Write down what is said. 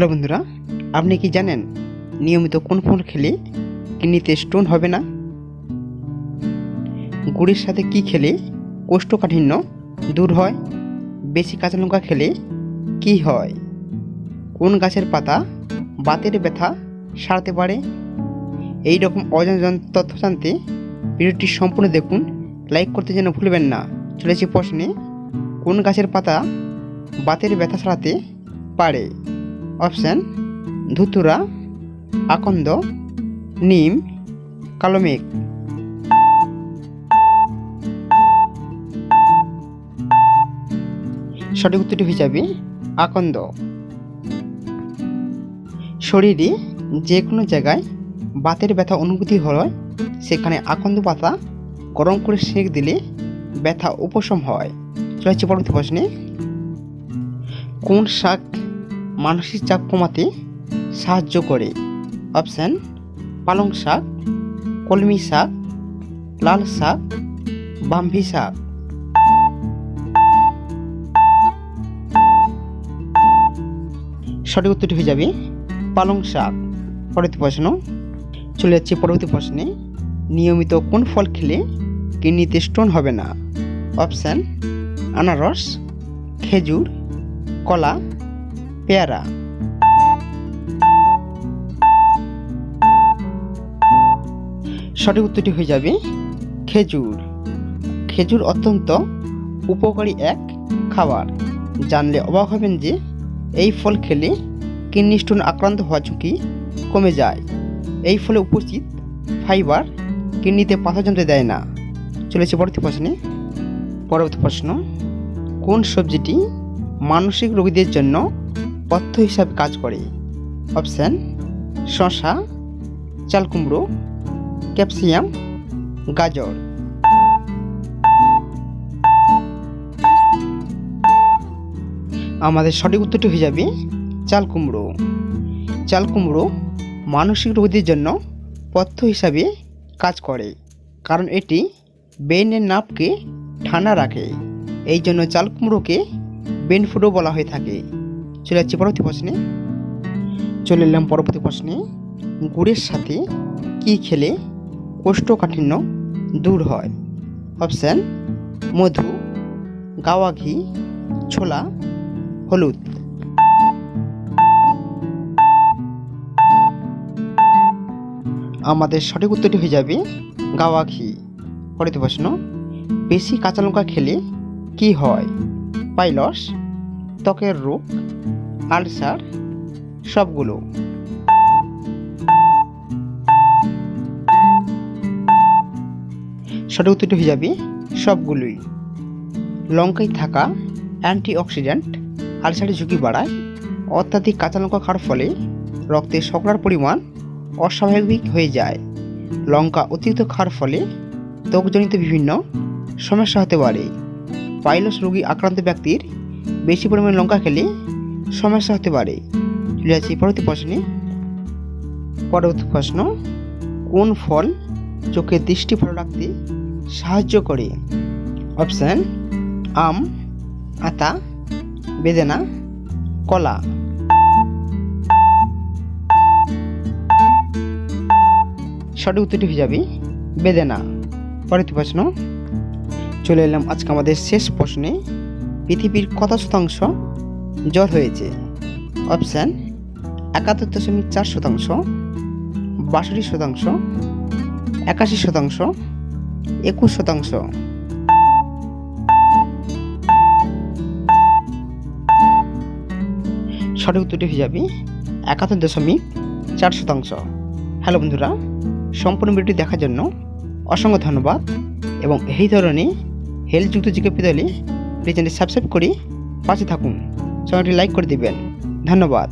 Hello বন্ধুরা, আপনি কি জানেন নিয়মিত কোন ফল খেলে কিডনিতে স্টোন হবে না? গুড়ের সাথে কি খেলে কোষ্ঠকাঠিন্য দূর হয়? বেশি কাঁচা লঙ্কা খেলে কি হয়? কোন গাছের পাতা বাতের ব্যথা সারাতে পারে? এই রকম অজানা তথ্য জানতে ভিডিওটি সম্পূর্ণ দেখুন। লাইক করতে যেন ভুলবেন না। চলেছি প্রশ্নে, কোন গাছের পাতা বাতের ব্যথা সারাতে পারে? অপশান: ধুতুরা, আকন্দ, নিম, কালোমেঘ। সঠিক উত্তরটি হয়ে যাবে আকন্দ। শরীরে যে কোনো জায়গায় বাতের ব্যথা অনুভূতি হয় সেখানে আকন্দ পাতা গরম করে সেঁক দিলে ব্যথা উপশম হয়। চলেছে পরবর্তী প্রশ্নে, কোন শাক মানসিক চাপ কমাতে সাহায্য করে? অপশান: পালং শাক, কলমি শাক, লাল শাক, বাম্বি শাক। সঠিক উত্তরটি হয়ে যাবে পালং শাক। পরবর্তী প্রশ্ন, চলে যাচ্ছে পরবর্তী প্রশ্নে, নিয়মিত কোন ফল খেলে কিডনিতে স্টোন হবে না? অপশান: আনারস, খেজুর, কলা, পেয়ারা। সঠিক উত্তরটি হয়ে যাবে খেজুর। খেজুর অত্যন্ত উপকারী এক খাবার। জানলে অবাক হবেন যে এই ফল খেলে কিডনি স্টোন আক্রান্ত হওয়ার ঝুঁকি কমে যায়। এই ফলে উপস্থিত ফাইবার কিডনিতে পাথর জমতে দেয় না। চলেছে পরবর্তী প্রশ্নে। পরবর্তী প্রশ্ন, কোন সবজিটি মানসিক রোগীদের জন্য পথ্য হিসাবে কাজ করে? অপশান: শসা, চাল কুমড়ো, ক্যাপসিকাম, গাজর। আমাদের সঠিক উত্তরটি হয়ে যাবে চাল কুমড়ো। চাল কুমড়ো মানসিক রোগীদের জন্য পথ্য হিসাবে কাজ করে, কারণ এটি ব্রেনের নার্ভকে ঠান্ডা রাখে। এই জন্য চাল কুমড়োকে ব্রেন ফুডও বলা হয়ে থাকে। চলে যাচ্ছি পরবর্তী প্রশ্নে। চলে এলাম পরবর্তী প্রশ্নে, গুড়ের সাথে কি খেলে কোষ্ঠকাঠিন্য দূর হয়? অপশান: মধু, গাওয়া ঘি, ছোলা, হলুদ। আমাদের সঠিক উত্তরটি হয়ে যাবে গাওয়া ঘি। পরবর্তী প্রশ্ন, বেশি কাঁচা লঙ্কা খেলে কি হয়? পাইলস, ত্বকের রোগ, আলসার, সবগুলো। সঠিক উত্তরটি হয়ে যাবে সবগুলোই। লঙ্কায় থাকা অ্যান্টিঅক্সিডেন্ট আলসারের ঝুঁকি বাড়ায়। অত্যাধিক কাঁচা লঙ্কা খাওয়ার ফলে রক্তে শর্করার পরিমাণ অস্বাভাবিক হয়ে যায়। লঙ্কা অতিরিক্ত খাওয়ার ফলে ত্বকজনিত বিভিন্ন সমস্যা হতে পারে। পাইলস রোগী আক্রান্ত ব্যক্তির বেশি পরিমাণে লঙ্কা খেলে সমস্যা হতে পারে। চলে যাচ্ছি পরবর্তী প্রশ্নে। পরবর্তী প্রশ্ন, কোন ফল চোখের দৃষ্টি ভালো রাখতে সাহায্য করে? অপশান: আম, আতা, বেদানা, কলা। সঠিক উত্তরটি হয়ে যাবে বেদানা। পরবর্তী প্রশ্ন, চলে এলাম আজকে আমাদের শেষ প্রশ্নে। পৃথিবীর কত শতাংশ জল হয়েছে? অপশান: 71.4%, 62%, 81%, 21%। সঠিক উত্তরটি হয়ে যাবে 71.4%। হ্যালো বন্ধুরা, সম্পূর্ণ ভিডিওটি দেখার জন্য অসংখ্য ধন্যবাদ, এবং এই ধরনের হেলথযুক্ত জিকে পেতে চ্যানেলটি সাবস্ক্রাইব করে পাশে থাকুন। চ্যানেলটি লাইক করে দিবেন। ধন্যবাদ।